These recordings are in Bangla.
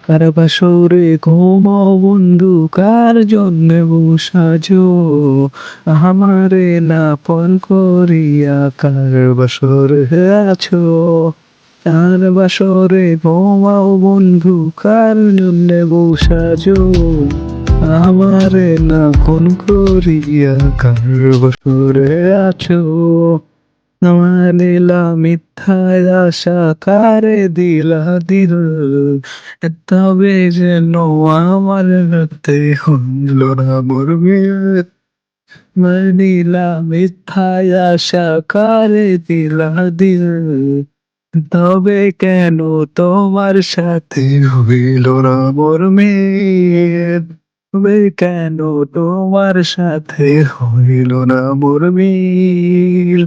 কার বাসরে ঘুমাও বন্ধু, কার জন্যে সাজো আমারে না পণ করিয়া, কার বাসরে আছো। কার বাসরে ঘুমাও বন্ধু, কার জন্যে সাজো আমারে না ফোন করিয়া, কার বাসরে আছো। আমার লীলা মিথ্যায় আশা, কারে দিলা দিল, তবে যেন আমার রাতে হইল না মোর বিয়ে। আমার লীলা মিথ্যায় আশা, কারে দিলা দিল, তবে কেন তোমার সাথে হইল না মোর মিয়ে। তবে কেন তোমার সাথে হইল না মোর মিল।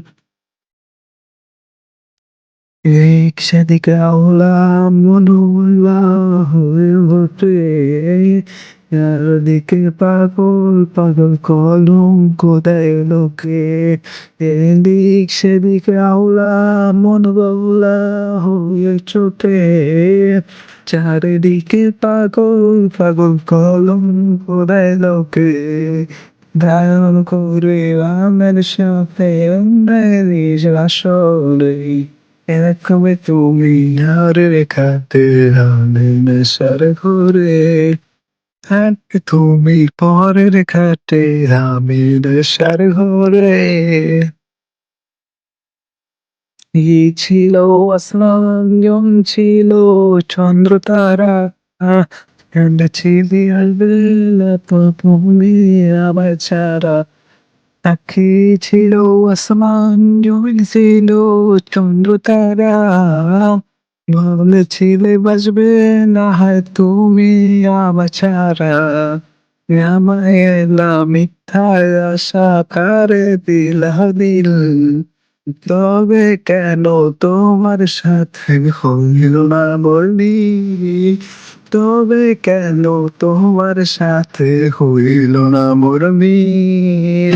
एक शादी का औला মনুল্লাহ হয়ে ওঠে, চারদিকে পাগল পাগল কলঙ্ক দেয় লোকে। এদিক সেদিকে আওলা মন বাউলা হয়ে ছোটে, চারিদিকে পাগল পাগল কলঙ্ক দেয় লোকে। ধারণ করে আমার সাথে আসলে এরকমই তুমি আর রেখাতে আমি নেশার ঘরে। থাকবে তুমি পরের খাটে, আমি নেশার ঘরে। এই ছিল আসমান, জন ছিল চন্দ্র তারা, ঠান্ডা ছিলি আসবে না তো তুমি আমার ছাড়া। পাখি ছিল আসমান, জমিন ছিল চন্দ্র তারা, বলেছিলে বাসবে না হয় তুমি আমার ছাড়া। আমায় এলাম মিথ্যার আশা, কারে দিলা দিল, তবে কেন তোমার সাথে হইল না বলি। তবে কেন তোমার সাথে হইল না মোর মিল।